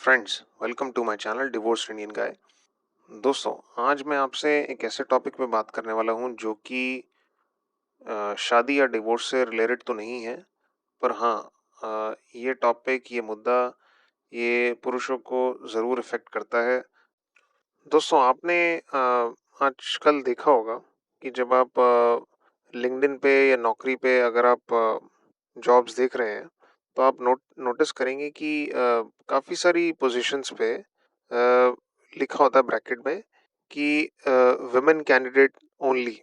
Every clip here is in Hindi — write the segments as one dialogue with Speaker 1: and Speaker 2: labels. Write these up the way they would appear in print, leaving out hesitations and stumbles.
Speaker 1: Friends, welcome to my channel divorce Indian guy. दोस्तों, आज मैं आपसे एक ऐसे टॉपिक पे बात करने वाला हूँ जो कि शादी या डिवोर्स से रिलेटेड तो नहीं है, पर हाँ, ये टॉपिक, ये मुद्दा, ये पुरुषों को ज़रूर इफ़ेक्ट करता है। दोस्तों, आपने आजकल देखा होगा कि जब आप लिंक्डइन पे या नौकरी पे अगर आप जॉब्स देख रहे हैं, तो आप नोटिस करेंगे कि काफ़ी सारी पोजीशंस पे लिखा होता है ब्रैकेट में कि वुमेन कैंडिडेट ओनली,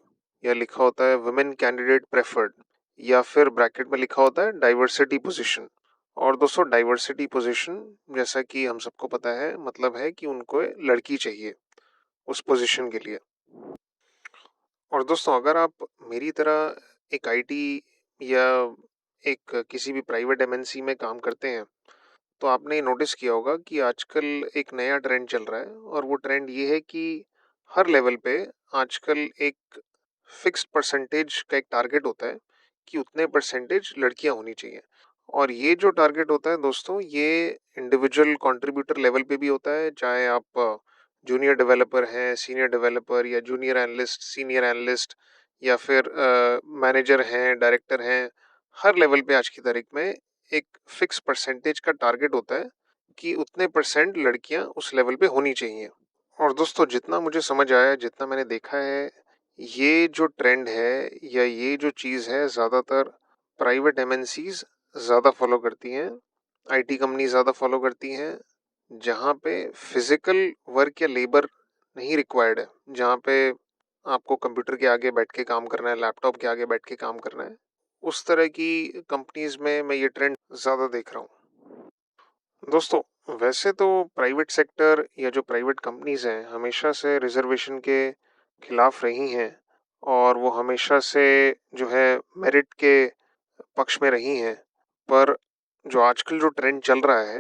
Speaker 1: या लिखा होता है वुमेन कैंडिडेट प्रेफर्ड, या फिर ब्रैकेट में लिखा होता है डाइवर्सिटी पोजीशन। और दोस्तों, डाइवर्सिटी पोजीशन, जैसा कि हम सबको पता है, मतलब है कि उनको लड़की चाहिए उस पोजीशन के लिए। और दोस्तों, अगर आप मेरी तरह एक आईटी या एक किसी भी प्राइवेट एमएनसी में काम करते हैं, तो आपने नोटिस किया होगा कि आजकल एक नया ट्रेंड चल रहा है, और वो ट्रेंड ये है कि हर लेवल पे आजकल एक फिक्स्ड परसेंटेज का एक टारगेट होता है कि उतने परसेंटेज लड़कियां होनी चाहिए। और ये जो टारगेट होता है दोस्तों, ये इंडिविजुअल कंट्रीब्यूटर लेवल पे भी होता है, चाहे आप जूनियर डेवलपर हैं, सीनियर डेवलपर, या जूनियर एनालिस्ट, सीनियर एनालिस्ट, या फिर मैनेजर हैं, डायरेक्टर हैं। हर लेवल पे आज की तारीख में एक फिक्स परसेंटेज का टारगेट होता है कि उतने परसेंट लड़कियां उस लेवल पे होनी चाहिए। और दोस्तों, जितना मुझे समझ आया, जितना मैंने देखा है, ये जो ट्रेंड है या ये जो चीज़ है, ज़्यादातर प्राइवेट एमएनसीज ज़्यादा फॉलो करती हैं, आईटी कंपनी ज़्यादा फॉलो करती हैं, जहाँ पे फिजिकल वर्क या लेबर नहीं रिक्वायर्ड है, जहाँ पे आपको कंप्यूटर के आगे बैठ के काम करना है, लैपटॉप के आगे बैठ के काम करना है। उस तरह की कंपनीज में मैं ये ट्रेंड ज़्यादा देख रहा हूँ। दोस्तों, वैसे तो प्राइवेट सेक्टर या जो प्राइवेट कंपनीज हैं, हमेशा से रिजर्वेशन के खिलाफ रही हैं, और वो हमेशा से जो है मेरिट के पक्ष में रही हैं। पर जो आजकल जो ट्रेंड चल रहा है,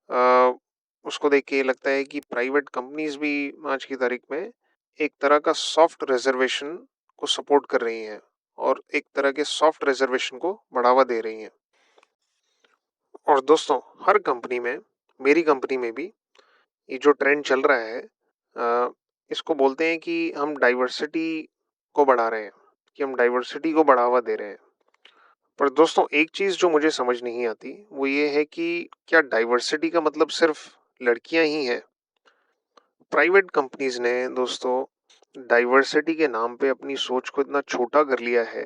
Speaker 1: अ, उसको देख के ये लगता है कि प्राइवेट कंपनीज भी आज की तारीख में एक तरह का सॉफ्ट रिजर्वेशन को सपोर्ट कर रही हैं, और एक तरह के सॉफ्ट रिजर्वेशन को बढ़ावा दे रही हैं। और दोस्तों, हर कंपनी में, मेरी कंपनी में भी ये जो ट्रेंड चल रहा है, इसको बोलते हैं कि हम डाइवर्सिटी को बढ़ा रहे हैं, कि हम डाइवर्सिटी को बढ़ावा दे रहे हैं। पर दोस्तों, एक चीज़ जो मुझे समझ नहीं आती, वो ये है कि क्या डाइवर्सिटी का मतलब सिर्फ लड़कियां ही हैं? प्राइवेट कंपनीज ने दोस्तों डाइवर्सिटी के नाम पे अपनी सोच को इतना छोटा कर लिया है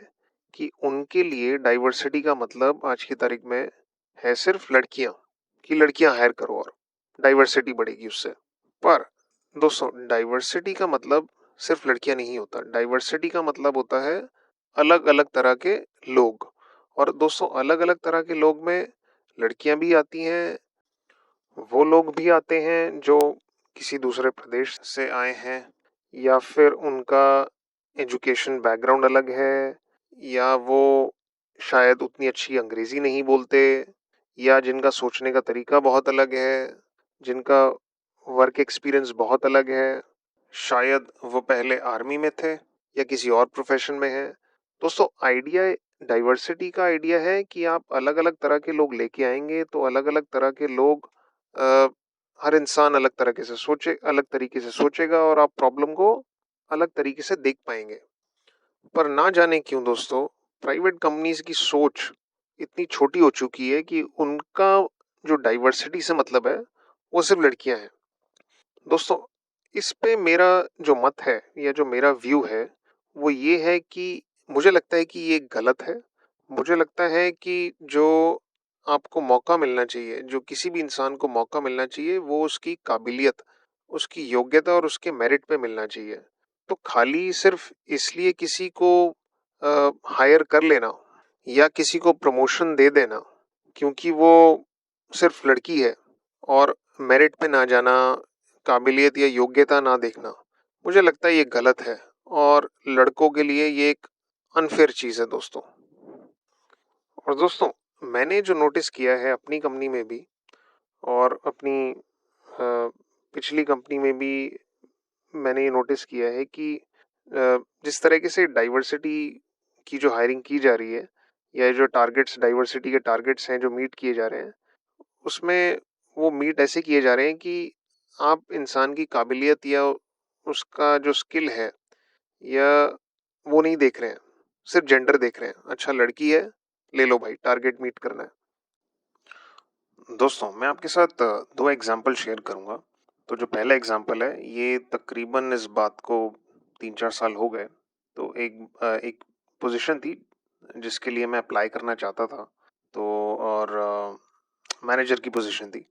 Speaker 1: कि उनके लिए डाइवर्सिटी का मतलब आज की तारीख में है सिर्फ लड़कियां, कि लड़कियां हायर करो और डाइवर्सिटी बढ़ेगी उससे। पर दोस्तों, डाइवर्सिटी का मतलब सिर्फ लड़कियां नहीं होता। डाइवर्सिटी का मतलब होता है अलग अलग तरह के लोग। और दोस्तों, अलग अलग तरह के लोग में लड़कियां भी आती हैं, वो लोग भी आते हैं जो किसी दूसरे प्रदेश से आए हैं, या फिर उनका एजुकेशन बैकग्राउंड अलग है, या वो शायद उतनी अच्छी अंग्रेजी नहीं बोलते, या जिनका सोचने का तरीका बहुत अलग है, जिनका वर्क एक्सपीरियंस बहुत अलग है। शायद वो पहले आर्मी में थे या किसी और प्रोफेशन में है। दोस्तों, आइडिया, डाइवर्सिटी का आइडिया है कि आप अलग अलग तरह के लोग लेके आएंगे, तो अलग अलग तरह के लोग, अ, हर इंसान अलग तरीके से सोचेगा, और आप प्रॉब्लम को अलग तरीके से देख पाएंगे। पर ना जाने क्यों दोस्तों, प्राइवेट कंपनीज की सोच इतनी छोटी हो चुकी है कि उनका जो डाइवर्सिटी से मतलब है, वो सिर्फ लड़कियां हैं। दोस्तों, इस पे मेरा जो मत है, या जो मेरा व्यू है, वो ये है कि मुझे लगता है कि ये गलत है। मुझे लगता है कि जो आपको मौका मिलना चाहिए, जो किसी भी इंसान को मौका मिलना चाहिए, वो उसकी काबिलियत, उसकी योग्यता और उसके मेरिट पे मिलना चाहिए। तो खाली सिर्फ इसलिए किसी को हायर कर लेना, या किसी को प्रमोशन दे देना क्योंकि वो सिर्फ लड़की है, और मेरिट पे ना जाना, काबिलियत या योग्यता ना देखना, मुझे लगता है ये गलत है, और लड़कों के लिए ये एक अनफेयर चीज़ है दोस्तों। और दोस्तों, मैंने जो नोटिस किया है अपनी कंपनी में भी, और अपनी पिछली कंपनी में भी, मैंने ये नोटिस किया है कि जिस तरीके से डाइवर्सिटी की जो हायरिंग की जा रही है, या जो टारगेट्स, डाइवर्सिटी के टारगेट्स हैं जो मीट किए जा रहे हैं, उसमें वो मीट ऐसे किए जा रहे हैं कि आप इंसान की काबिलियत या उसका जो स्किल है या वो नहीं देख रहे हैं, सिर्फ जेंडर देख रहे हैं। अच्छा लड़की है, ले लो भाई, टारगेट मीट करना है। दोस्तों मैं आपके साथ दो एग्जाम्पल शेयर करूंगा। तो जो पहला एग्जाम्पल है, ये तकरीबन इस बात को 3-4 साल हो गए। तो एक पोजीशन थी जिसके लिए मैं अप्लाई करना चाहता था। तो और मैनेजर की पोजीशन थी।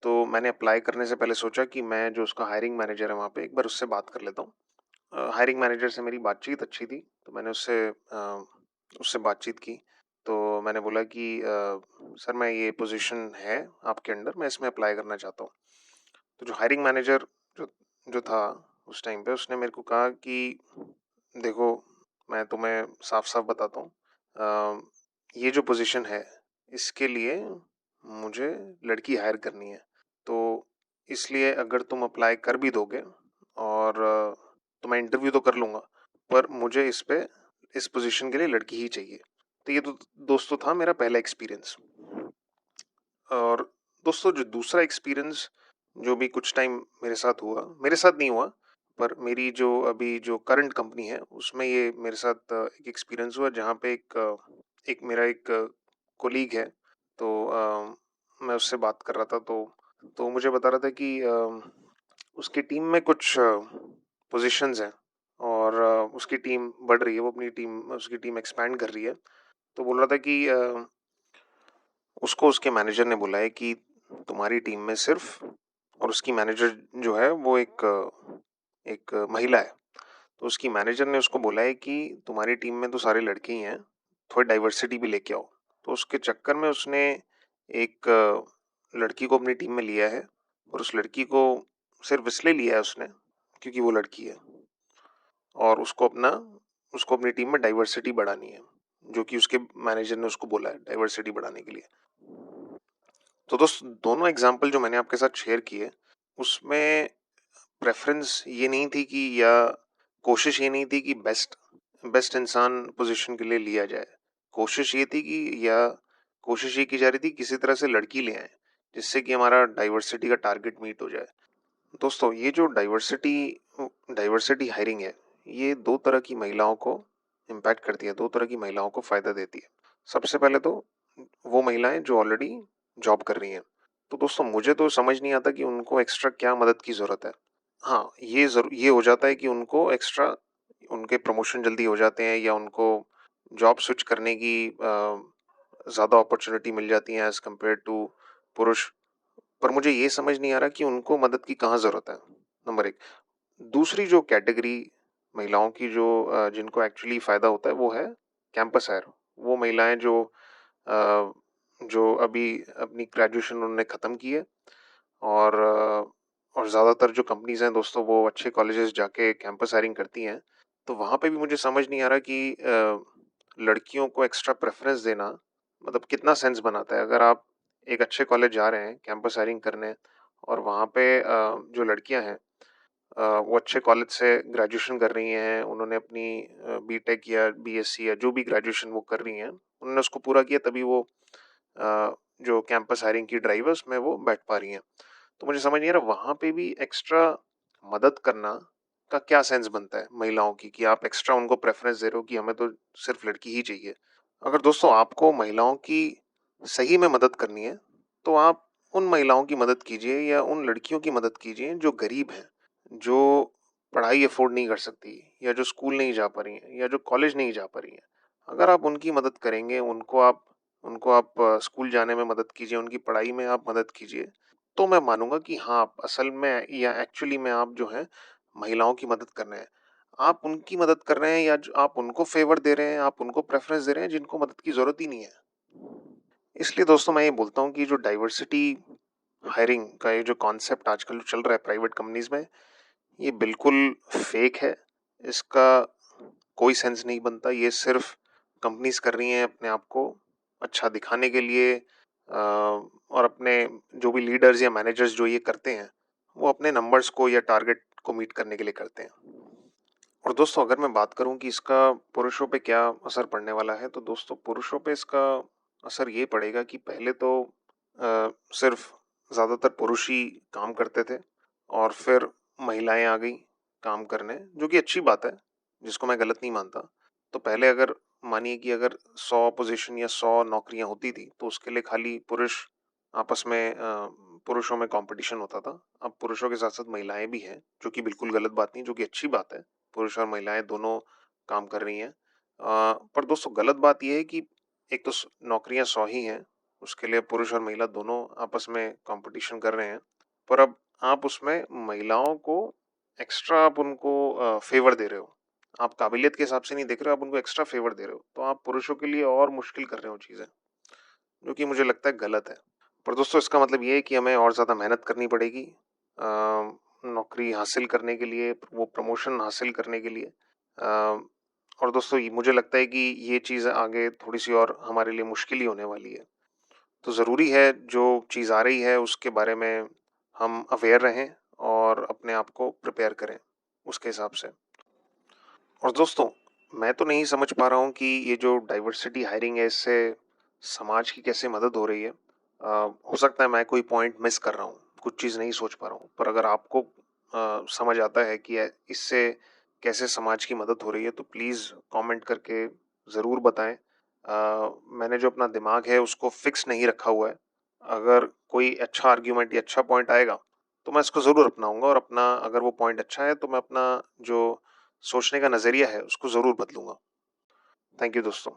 Speaker 1: तो मैंने अप्लाई करने से पहले सोचा कि मैं जो उसका हायरिंग मैनेजर है वहाँ पे एक बार उससे बात कर लेता हूँ। हायरिंग मैनेजर से मेरी बातचीत अच्छी थी, तो मैंने उससे बातचीत की। तो मैंने बोला कि सर मैं ये पोजीशन है आपके अंडर, मैं इसमें अप्लाई करना चाहता हूँ। तो जो हायरिंग मैनेजर जो जो था उस टाइम पे, उसने मेरे को कहा कि देखो मैं तुम्हें साफ साफ बताता हूँ, ये जो पोजीशन है इसके लिए मुझे लड़की हायर करनी है। तो इसलिए अगर तुम अप्लाई कर भी दोगे और तो मैं इंटरव्यू तो कर लूँगा, पर मुझे इस पोजीशन के लिए लड़की ही चाहिए। तो ये तो दोस्तों था मेरा पहला एक्सपीरियंस। और दोस्तों जो दूसरा एक्सपीरियंस जो भी कुछ टाइम मेरे साथ हुआ, मेरे साथ नहीं हुआ, पर मेरी जो अभी जो करंट कंपनी है उसमें ये मेरे साथ एक एक्सपीरियंस हुआ, जहाँ पे एक मेरा एक कोलीग है। तो मैं उससे बात कर रहा था। तो मुझे बता रहा था कि उसकी टीम में कुछ पोजीशंस हैं और उसकी टीम बढ़ रही है, वो अपनी टीम उसकी टीम एक्सपैंड कर रही है। तो बोल रहा था कि उसको उसके मैनेजर ने बोला है कि तुम्हारी टीम में सिर्फ, और उसकी मैनेजर जो है वो एक महिला है। तो उसकी मैनेजर ने उसको बोला है कि तुम्हारी टीम में तो सारे लड़के ही हैं, थोड़ी डाइवर्सिटी भी लेके आओ। तो उसके चक्कर में उसने एक लड़की को अपनी टीम में लिया है, और उस लड़की को सिर्फ इसलिए लिया है उसने क्योंकि वो लड़की है, और उसको अपनी टीम में डाइवर्सिटी बढ़ानी है, जो कि उसके मैनेजर ने उसको बोला है डाइवर्सिटी बढ़ाने के लिए। तो दोस्त दोनों एग्जाम्पल जो मैंने आपके साथ शेयर किए, उसमें प्रेफरेंस ये नहीं थी कि, या कोशिश ये नहीं थी कि बेस्ट बेस्ट इंसान पोजीशन के लिए लिया जाए। कोशिश ये थी कि, या कोशिश ये की जा रही थी किसी तरह से लड़की ले आए जिससे कि हमारा डाइवर्सिटी का टारगेट मीट हो जाए। दोस्तों ये जो डाइवर्सिटी डाइवर्सिटी हायरिंग है, ये दो तरह की महिलाओं को इम्पैक्ट करती है, दो तरह की महिलाओं को फायदा देती है। सबसे पहले तो वो महिलाएं जो ऑलरेडी जॉब कर रही हैं। तो दोस्तों मुझे तो समझ नहीं आता कि उनको एक्स्ट्रा क्या मदद की ज़रूरत है। हाँ, ये हो जाता है कि उनको एक्स्ट्रा उनके प्रमोशन जल्दी हो जाते हैं, या उनको जॉब स्विच करने की ज़्यादा अपॉर्चुनिटी मिल जाती है एज़ कम्पेयर टू पुरुष। पर मुझे ये समझ नहीं आ रहा कि उनको मदद की कहाँ ज़रूरत है, नंबर 1। दूसरी जो कैटेगरी महिलाओं की जो जिनको एक्चुअली फ़ायदा होता है, वो है कैंपस हायर। वो महिलाएं अ, जो अभी अपनी ग्रेजुएशन उन्होंने ख़त्म की है, और ज़्यादातर जो कंपनीज़ हैं दोस्तों, वो अच्छे कॉलेजेस जाके कैंपस हायरिंग करती हैं। तो वहाँ पे भी मुझे समझ नहीं आ रहा कि लड़कियों को एक्स्ट्रा प्रेफ़रेंस देना मतलब कितना सेंस बनाता है। अगर आप एक अच्छे कॉलेज जा रहे हैं कैंपस हायरिंग करने, और वहाँ पे जो लड़कियाँ हैं वो अच्छे कॉलेज से ग्रेजुएशन कर रही हैं, उन्होंने अपनी बीटेक या बीएससी या जो भी ग्रेजुएशन वो कर रही हैं, उन्होंने उसको पूरा किया, तभी वो जो कैंपस हायरिंग की ड्राइव है उसमें वो बैठ पा रही हैं। तो मुझे समझ नहीं आ रहा वहाँ पे भी एक्स्ट्रा मदद करना का क्या सेंस बनता है महिलाओं की, कि आप एक्स्ट्रा उनको प्रेफरेंस दे रहे हो कि हमें तो सिर्फ लड़की ही चाहिए। अगर दोस्तों आपको महिलाओं की सही में मदद करनी है, तो आप उन महिलाओं की मदद कीजिए या उन लड़कियों की मदद कीजिए जो गरीब हैं, जो पढ़ाई अफोर्ड नहीं कर सकती, या जो स्कूल नहीं जा पा रही हैं, या जो कॉलेज नहीं जा पा रही हैं। अगर आप उनकी मदद करेंगे, उनको आप स्कूल जाने में मदद कीजिए, उनकी पढ़ाई में आप मदद कीजिए, तो मैं मानूंगा कि हाँ, आप असल में या एक्चुअली में आप जो है महिलाओं की मदद कर रहे हैं। आप उनकी मदद कर रहे हैं, या जो आप उनको फेवर दे रहे हैं, आप उनको प्रेफरेंस दे रहे हैं जिनको मदद की ज़रूरत ही नहीं है। इसलिए दोस्तों मैं ये बोलता हूँ कि जो डाइवर्सिटी हायरिंग का ये जो कॉन्सेप्ट आजकल चल रहा है प्राइवेट कंपनीज में, ये बिल्कुल फेक है। इसका कोई सेंस नहीं बनता। ये सिर्फ कंपनीज कर रही हैं अपने आप को अच्छा दिखाने के लिए, और अपने जो भी लीडर्स या मैनेजर्स जो ये करते हैं, वो अपने नंबर्स को या टारगेट को मीट करने के लिए करते हैं। और दोस्तों अगर मैं बात करूं कि इसका पुरुषों पे क्या असर पड़ने वाला है, तो दोस्तों पुरुषों पे इसका असर ये पड़ेगा कि पहले तो सिर्फ ज़्यादातर पुरुष ही काम करते थे और फिर महिलाएं आ गई काम करने, जो कि अच्छी बात है, जिसको मैं गलत नहीं मानता। तो पहले अगर मानिए कि अगर 100 पोजीशन या 100 नौकरियां होती थी तो उसके लिए खाली पुरुष आपस में पुरुषों में कंपटीशन होता था। अब पुरुषों के साथ साथ महिलाएं भी हैं, जो कि बिल्कुल गलत बात नहीं, जो कि अच्छी बात है। पुरुष और महिलाएं दोनों काम कर रही हैं। पर दोस्तों गलत बात यह है कि एक तो नौकरियां 100 ही हैं, उसके लिए पुरुष और महिला दोनों आपस में कंपटीशन कर रहे हैं। पर अब आप उसमें महिलाओं को एक्स्ट्रा आप उनको फेवर दे रहे हो। आप काबिलियत के हिसाब से नहीं देख रहे हो, आप उनको एक्स्ट्रा फेवर दे रहे हो। तो आप पुरुषों के लिए और मुश्किल कर रहे हो चीज़ें, जो कि मुझे लगता है गलत है। पर दोस्तों इसका मतलब ये है कि हमें और ज़्यादा मेहनत करनी पड़ेगी नौकरी हासिल करने के लिए, वो प्रमोशन हासिल करने के लिए। और दोस्तों मुझे लगता है कि ये चीज़ आगे थोड़ी-सी और हमारे लिए मुश्किल ही होने वाली है। तो ज़रूरी है जो चीज़ आ रही है उसके बारे में हम अवेयर रहें और अपने आप को प्रिपेयर करें उसके हिसाब से। और दोस्तों मैं तो नहीं समझ पा रहा हूँ कि ये जो डाइवर्सिटी हायरिंग है इससे समाज की कैसे मदद हो रही है। हो सकता है मैं कोई पॉइंट मिस कर रहा हूँ, कुछ चीज़ नहीं सोच पा रहा हूँ। पर अगर आपको समझ आता है कि इससे कैसे समाज की मदद हो रही है तो प्लीज़ कमेंट करके ज़रूर बताएं। मैंने जो अपना दिमाग है उसको फिक्स नहीं रखा हुआ है। अगर कोई अच्छा आर्ग्यूमेंट या अच्छा पॉइंट आएगा तो मैं इसको ज़रूर अपनाऊंगा, और अपना अगर वो पॉइंट अच्छा है तो मैं अपना जो सोचने का नज़रिया है उसको ज़रूर बदलूंगा। थैंक यू दोस्तों।